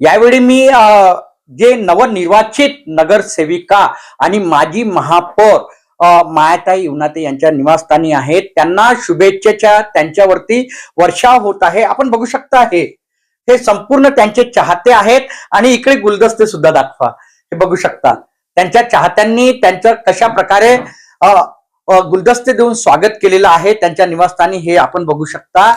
यावेळी मी जे नवनिर्वाचित नगरसेविका आणि माजी महापौर मायाताई उनाते यांच्या निवासस्थानी आहेत, त्यांना शुभेच्छेच्या त्यांच्यावरती वर्षाव होत आहे. आपण बघू शकता हे संपूर्ण त्यांचे चाहते आहेत आणि इकडे गुलदस्ते सुद्धा दाखवा. हे बघू शकता त्यांच्या चाहत्यांनी त्यांचं कशा प्रकारे गुलदस्ते देऊन स्वागत केलेलं आहे त्यांच्या निवासस्थानी, हे आपण बघू शकता.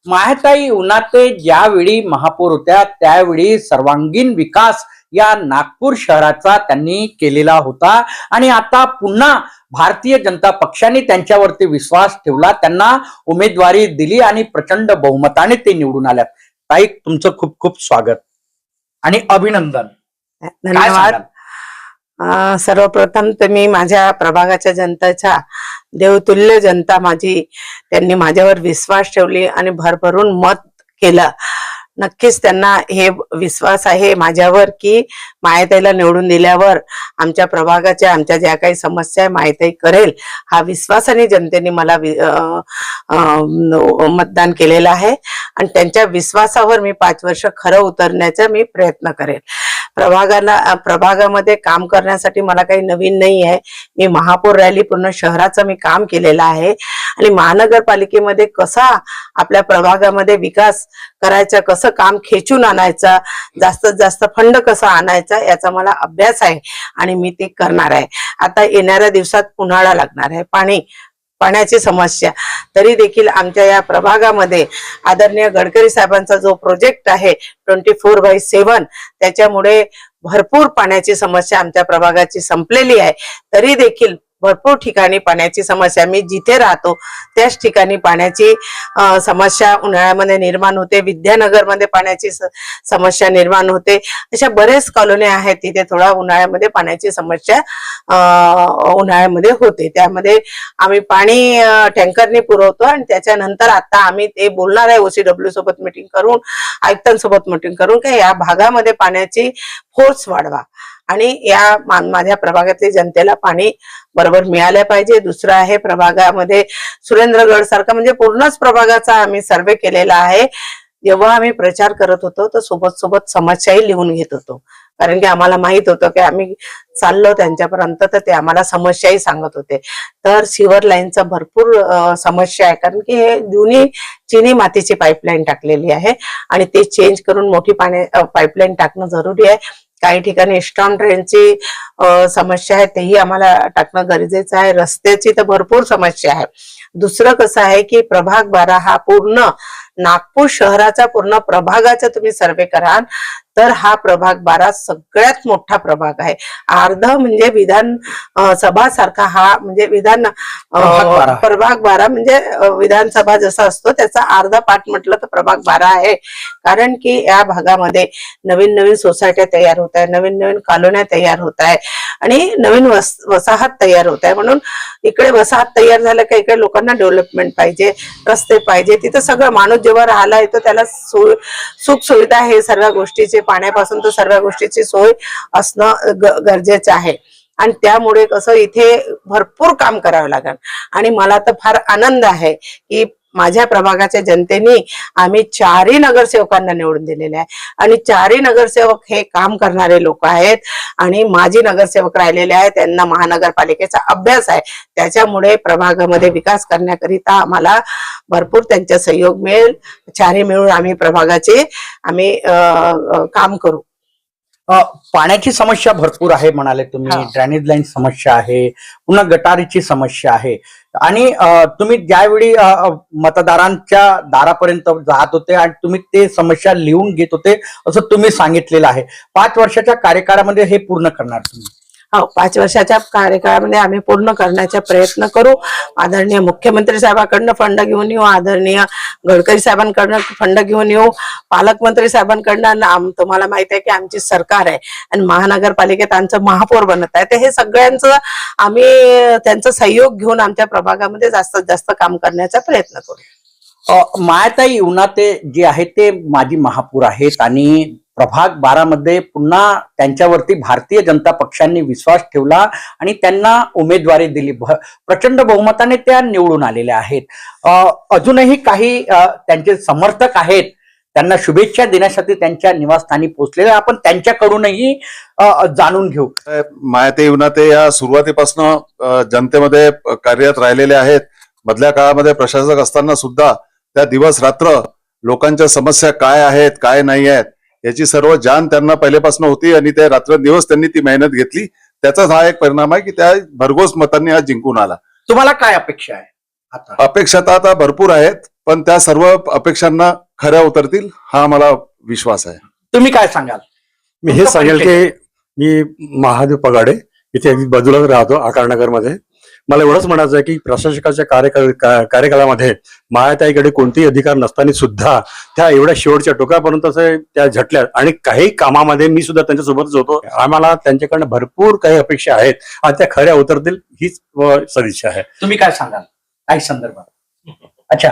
मायाताई उनाते ज्यावेळी महापौर होत्या त्यावेळी सर्वांगीण विकास या नागपूर शहराचा त्यांनी केलेला होता आणि आता पुन्हा भारतीय जनता पक्षाने त्यांच्यावरती विश्वास ठेवला, त्यांना उमेदवारी दिली आणि प्रचंड बहुमताने ते निवडून आल्यात. ताई, तुमचं खूप खूप स्वागत आणि अभिनंदन. धन्यवाद. सर्वप्रथम तुम्ही माझ्या प्रभागाच्या जनतेच्या देवतुल्य जनता माझी, त्यांनी माझ्यावर विश्वास ठेवली आणि भरभरून मत केलं. नक्कीच त्यांना हे विश्वास आहे माझ्यावर की मायाताईला निवडून दिल्यावर आमच्या प्रभागाच्या आमच्या ज्या काही समस्या आहे मायाताई करेल, हा विश्वासाने जनतेने मला मतदान केलेलं आहे आणि त्यांच्या विश्वासावर मी 5 वर्ष खरं उतरण्याचा मी प्रयत्न करेल. प्रभागामध्ये काम करण्यासाठी मला काही नवीन नाही आहे. मी महापौर रॅली पूर्ण शहराचं मी काम केलेलं आहे आणि महानगरपालिकेमध्ये कसा आपल्या प्रभागामध्ये विकास करायचा, कसं काम खेचून आणायचं, जास्तीत जास्त फंड कसा आणायचा याचा मला अभ्यास आहे आणि मी ते करणार आहे. आता येणाऱ्या दिवसात उन्हाळा लागणार आहे, पाण्याची समस्या, तरी देखील आमच्या या प्रभागामध्ये आदरणीय गडकरी साहेबांचा जो प्रोजेक्ट आहे 24/7, त्याच्यामुळे भरपूर पाण्याची समस्या आमच्या प्रभागाची संपलेली आहे. तरी देखील भरपूर ठिकाणी पाण्याची समस्या, मी जिथे राहतो त्याच ठिकाणी पाण्याची समस्या उन्हाळ्यामध्ये निर्माण होते. विद्यानगरमध्ये पाण्याची समस्या निर्माण होते. अशा बरेच कॉलनी आहेत तिथे थोडा उन्हाळ्यामध्ये पाण्याची समस्या उन्हाळ्यामध्ये होते. त्यामध्ये आम्ही पाणी टँकरने पुरवतो आणि त्याच्यानंतर आता आम्ही ते बोलणार आहे OCW सोबत मीटिंग करून, आयुक्तांसोबत मीटिंग करून की या भागामध्ये पाण्याची फोर्स वाढवा आणि या माझ्या प्रभागातल्या जनतेला पाणी बरोबर मिळालं पाहिजे. दुसरं आहे, प्रभागामध्ये सुरेंद्रगड सारखा म्हणजे पूर्णच प्रभागाचा आम्ही सर्वे केलेला आहे. जेव्हा आम्ही प्रचार करत होतो तर सोबत समस्याही लिहून घेत होतो, कारण की आम्हाला माहित होतं की आम्ही चाललो त्यांच्यापर्यंत तर ते आम्हाला समस्याही सांगत होते. तर सिवर लाईनचा भरपूर समस्या आहे, कारण की हे जुनी चिनी मातीची पाईपलाईन टाकलेली आहे आणि ते चेंज करून मोठी पाईपलाईन टाकणं जरुरी आहे. काही ठिकाणी स्टॉर्म ड्रेनची समस्या आहे, तेही आम्हाला टाकणं गरजेचं आहे. रस्त्याची तर भरपूर समस्या आहे. दुसरं कसं आहे की प्रभाग 12 हा पूर्ण नागपूर शहराचा पूर्ण प्रभागाचा तुम्ही सर्वे कराल तर हा प्रभाग 12 सगळ्यात मोठा प्रभाग आहे. अर्ध म्हणजे विधान सभा सारखा हा म्हणजे प्रभाग 12 म्हणजे विधानसभा जसा असतो त्याचा अर्धा पाठ म्हटलं तर प्रभाग 12 आहे. कारण की या भागामध्ये नवीन नवीन सोसायट्या तयार होत आहे, नवीन नवीन कॉलोन्या तयार होत आहे आणि नवीन वसाहत तयार होत आहे. म्हणून इकडे वसाहत तयार झालं का इकडे लोकांना डेव्हलपमेंट पाहिजे, रस्ते पाहिजे. तिथं सगळं माणूस जेव्हा राहायला येतो त्याला सुख सुविधा हे सर्व गोष्टीचे, पाण्यापासून तर सर्व गोष्टीची सोय असणं गरजेचं आहे. आणि त्यामुळे कसं इथे भरपूर काम करावं लागेल आणि मला तर फार आनंद आहे की माझ्या प्रभागाच्या जनतेने आम्ही 4ही नगरसेवकांना निवडून दिलेले आहे आणि 4ही नगरसेवक हे काम करणारे लोक आहेत आणि माजी नगरसेवक राहिलेले आहेत, त्यांना महानगरपालिकेचा अभ्यास आहे. त्याच्यामुळे प्रभागामध्ये विकास करण्याकरिता आम्हाला भरपूर त्यांचा सहयोग मिळेल. 4ही मिळून आम्ही प्रभागाचे काम करू. पाण्याची समस्या भरपूर आहे म्हणाले तुम्ही, ड्रेनेज लाईन समस्या आहे, पुन्हा गटारीची समस्या आहे आणि तुम्ही ज्यावेळी मतदारांच्या दारापर्यंत जात होते आणि तुम्ही ते समस्या लिहून घेत होते असं तुम्ही सांगितलेलं आहे. 5 वर्षाच्या कार्यकाळामध्ये हे पूर्ण करणार तुम्ही? हो, 5 वर्षाच्या कार्यकाळामध्ये आम्ही पूर्ण करण्याचा प्रयत्न करू. आदरणीय मुख्यमंत्री साहेबांकडनं फंड घेऊन येऊ, आदरणीय गडकरी साहेबांकडनं फंड घेऊन येऊ, पालकमंत्री साहेबांकडनं. तुम्हाला माहित आहे की आमची सरकार आहे आणि महानगरपालिकेत आमचं महापौर बनत आहे, तर हे सगळ्यांचं आम्ही त्यांचा सहयोग घेऊन आमच्या प्रभागामध्ये जास्तीत जास्त काम करण्याचा प्रयत्न करू. मायाताई उनाते जे आहेत ते माजी महापौर आहेत आणि प्रभाग 12 मध्ये पुन्हा त्यांच्यावरती भारतीय जनता पक्षाने विश्वास ठेवला आणि त्यांना उमेदवारी दिली. प्रचंड बहुमताने त्या निवडून आलेल्या आहेत. अजूनही काही त्यांचे समर्थक आहेत त्यांना शुभेच्छा देण्यासाठी त्यांच्या निवासस्थानी पोहोचलेले. आपण त्यांच्याकडूनही जाणून घेऊ. मायाताई उनाते या सुरुवातीपासून जनतेमध्ये कार्यरत राहिलेले आहेत. मधल्या काळामध्ये प्रशासक असताना सुद्धा त्या दिवस रात्र लोकांच्या समस्या काय आहेत काय नाही आहेत याची सर्व जाण त्यांना पहिल्यापासून होती आणि ते रात्रंदिवस त्यांनी ती मेहनत घेतली. त्याचाच हा एक परिणाम आहे की त्या भरघोस मतांनी आज जिंकून आला. तुम्हाला काय अपेक्षा आहे आता? अपेक्षा तर आता भरपूर आहेत, पण त्या सर्व अपेक्षांना खऱ्या उतरतील हा मला विश्वास आहे. तुम्ही काय सांगाल? मी हे सांगेल की मी महादेव पगाडे इथे अगदी बाजूलाच राहतो आकारनगरमध्ये. मला एवढंच म्हणायचं आहे की प्रशासकाच्या कार्यकालामध्ये मायाताईकडे कोणतेही अधिकार नसताना सुद्धा त्या एवढ्या शेवटच्या टोकापर्यंत त्या झटल्या आणि काही कामामध्ये मी सुद्धा त्यांच्यासोबतच होतो. आम्हाला त्यांच्याकडनं भरपूर काही अपेक्षा आहेत आणि त्या खऱ्या उतरतील हीच सदिच्छा आहे. तुम्ही काय सांगाल काही संदर्भात? अच्छा,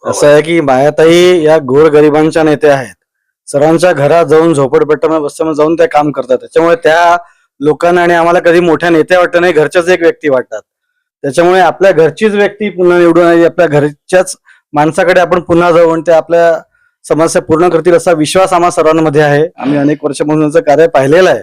असं आहे की मायाताई या गोरगरिबांच्या नेत्या आहेत. सर्वांच्या घरात जाऊन झोपडपट्ट्यामध्ये वस्त्यामध्ये जाऊन त्या काम करतात. त्याच्यामुळे त्या लोकांना आणि आम्हाला कधी मोठ्या नेत्या वाटत नाही, घरच्याच एक व्यक्ती वाटतात. त्याच्यामुळे आपल्या घरचीच व्यक्ती पुन्हा निवडून आली, आपल्या घरच्याच माणसाकडे आपण पुन्हा जाऊ आणि ते आपल्या समस्या पूर्ण करतील असा विश्वास आम्हा सर्वांमध्ये आहे. आम्ही अनेक वर्षापासून त्यांचं कार्य पाहिलेलं आहे.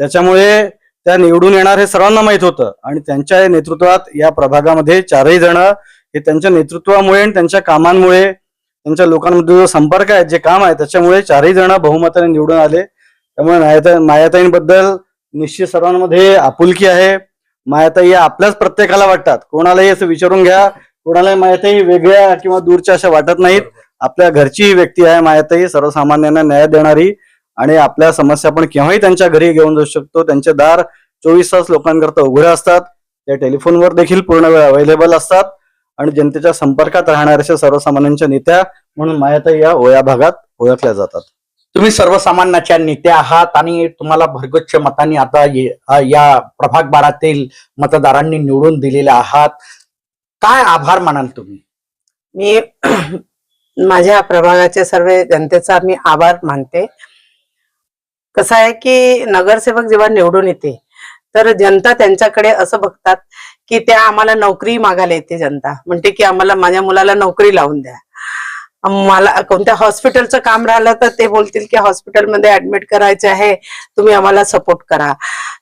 त्याच्यामुळे त्या निवडून येणार हे सर्वांना माहित होतं आणि त्यांच्या नेतृत्वात या प्रभागामध्ये चारही जण हे त्यांच्या नेतृत्वामुळे आणि त्यांच्या कामांमुळे त्यांच्या लोकांमध्ये जो संपर्क आहे, जे काम आहे, त्याच्यामुळे चारही जण बहुमताने निवडून आले. त्यामुळे मायाताईंबद्दल निश्चित सर्वांमध्ये आपुलकी आहे. मायाताई या आपल्याच प्रत्येकाला वाटतात. कोणालाही असं विचारून घ्या, कोणालाही मायाताई वेगळ्या किंवा दूरच्या अशा वाटत नाहीत. आपल्या घरची व्यक्ती आहे मायाताई, सर्वसामान्यांना न्याय देणारी आणि आपल्या समस्या आपण केव्हाही त्यांच्या घरी घेऊन जाऊ शकतो. त्यांचे दार 24 तास लोकांकरता उघडे असतात. त्या टेलिफोनवर देखील पूर्ण वेळ अवेलेबल असतात आणि जनतेच्या संपर्कात राहणाऱ्या सर्वसामान्यांच्या नेत्या म्हणून मायाताई या भागात ओळखल्या जातात. तुम्ही सर्वसामान्यांच्या नेत्या आहात आणि तुम्हाला भरगच्च मतांनी आता या प्रभाग 12 मतदारांनी निवडून दिलेले आहात. काय आभार मानाल तुम्ही? मी माझ्या प्रभागाच्या सर्व जनतेचा मी आभार मानते. कसं आहे की नगरसेवक जेव्हा निवडून येते तर जनता त्यांच्याकडे असं बघतात की त्या आम्हाला नोकरी मागायला येते. जनता म्हणते की आम्हाला माझ्या मुलाला नोकरी लावून द्या. मला कोणत्या हॉस्पिटलचं काम राहिलं तर ते बोलतील की हॉस्पिटलमध्ये ऍडमिट करायचे आहे, तुम्ही आम्हाला सपोर्ट करा.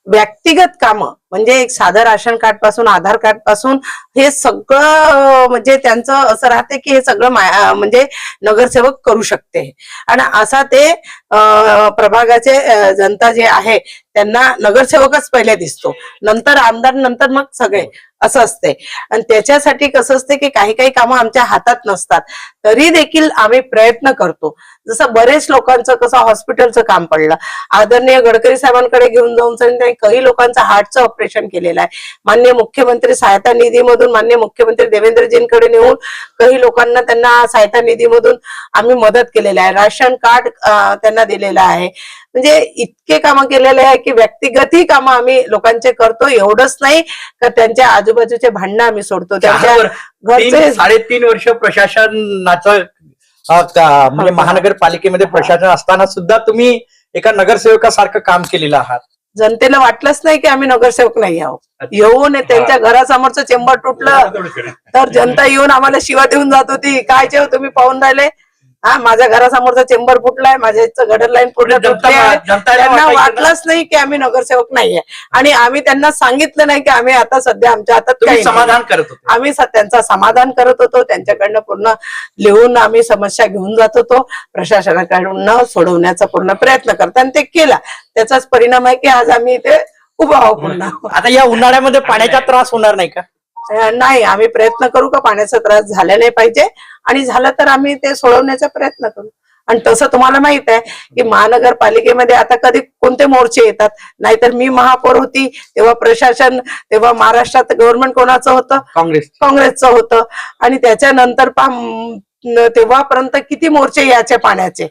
व्यक्तिगत कामं म्हणजे एक साधं राशन कार्ड पासून आधार कार्ड पासून हे सगळं म्हणजे त्यांचं असं राहते की हे सगळं म्हणजे नगरसेवक करू शकते. आणि असा ते प्रभागाचे जनता जे आहे त्यांना नगरसेवकच पहिले दिसतो, नंतर आमदार, नंतर मग सगळे असं असते. आणि त्याच्यासाठी कसं असते की काही काही कामं आमच्या हातात नसतात तरी देखील आम्ही प्रयत्न करतो. जसं बरेच लोकांचं कसं हॉस्पिटलचं काम पडलं, आदरणीय गडकरी साहेबांकडे घेऊन जाऊन त्यांनी काही लोकांचं हार्टचं ऑपरेशन केलेलं आहे. माननीय मुख्यमंत्री सहायता निधीमधून माननीय मुख्यमंत्री देवेंद्रजींकडे नेऊन काही लोकांना त्यांना सहायता निधीमधून आम्ही मदत केलेली आहे. राशन कार्ड त्यांना दिलेलं आहे. म्हणजे इतके कामं केलेले आहे की व्यक्तिगतही कामं आम्ही लोकांचे करतो. एवढंच नाही का त्यांच्या आजूबाजूचे भांडणं आम्ही सोडतो. त्यांच्या घरचे 3.5 वर्ष प्रशासनाचं म्हणजे महानगरपालिकेमध्ये प्रशासन असताना सुद्धा तुम्ही एका नगरसेवकासारखं काम केलेलं आहात. जनतेला वाटलंच नाही की आम्ही नगरसेवक नाही आहोत. येऊन त्यांच्या घरासमोरचं चेंबर तुटलं तर जनता येऊन आम्हाला शिवा देऊन जात होती, काय जेव्हा तुम्ही पाहून राहिले, हा माझ्या घरासमोरचा चेंबर फुटलाय, माझ्या इथं गटर लाईन पूर्ण तुटली आहे. त्यांना वाटलंच नाही की आम्ही नगरसेवक नाहीये आणि आम्ही त्यांना सांगितलं नाही की आम्ही आता सध्या आमच्या हातात काही समाधान करत होतो. आम्ही त्यांचा समाधान करत होतो. त्यांच्याकडनं पूर्ण लिहून आम्ही समस्या घेऊन जात होतो. प्रशासनाकडून सोडवण्याचा पूर्ण प्रयत्न करतो आणि ते केला. त्याचाच परिणाम आहे की आज आम्ही इथे उभा आहोत पुन्हा. आता या उन्हाळ्यामध्ये पाण्याचा त्रास होणार नाही का? नाही, आम्ही प्रयत्न करू का पाण्याचा त्रास झाला नाही पाहिजे आणि झालं तर आम्ही ते सोडवण्याचा प्रयत्न करू. आणि तसं तुम्हाला माहित आहे की महानगरपालिकेमध्ये आता कधी कोणते मोर्चे येतात, नाहीतर मी महापौर होती तेव्हा प्रशासन, तेव्हा महाराष्ट्रात गव्हर्नमेंट कोणाचं होतं? काँग्रेसचं होतं. आणि त्याच्यानंतर तेव्हापर्यंत किती मोर्चे याचे पाण्याचे.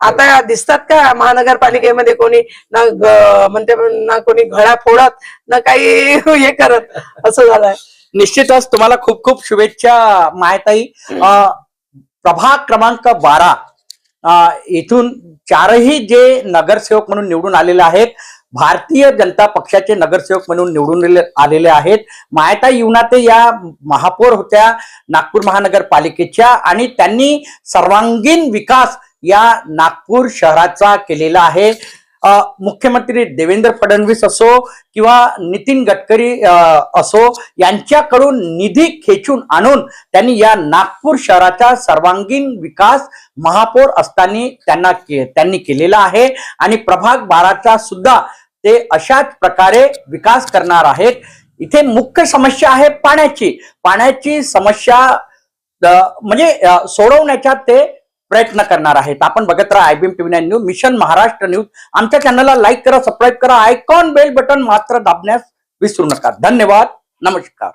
आता दिसतात का महानगरपालिकेमध्ये कोणी म्हणते ना कोणी घडा फोडत ना काही हे करत, असं झालंय. निश्चितच तुम्हाला खूप खूप शुभेच्छा मायाताई. प्रभाग क्रमांक 12 इथून 4ही जे नगरसेवक म्हणून निवडून आलेले आहेत भारतीय जनता पक्षाचे नगरसेवक म्हणून निवडून आलेले आहेत. मायाताई युवनाते या महापौर होत्या नागपूर महानगरपालिकेच्या आणि त्यांनी सर्वांगीण विकास या नागपूर शहराचा केलेला आहे. मुख्यमंत्री देवेंद्र फडणवीस असो किंवा नितीन गडकरी असो यांच्याकडून निधी खेचून आणून त्यांनी या नागपूर शहराचा सर्वांगीण विकास महापौर असताना त्यांनी केलेला आहे आणि प्रभाग 12चा सुद्धा ते अशाच प्रकारे विकास करणार आहेत. इथे मुख्य समस्या आहे पाण्याची समस्या म्हणजे सोडवण्याच्या ते प्रयत्न करणार आहेत. आपण बघत राहा IBM TV 9 news, mission Maharashtra news. आमच्या चॅनलला लाईक करा, सबस्क्राईब करा, आयकॉन बेल बटन मात्र दाबण्यास विसरू नका. धन्यवाद, नमस्कार.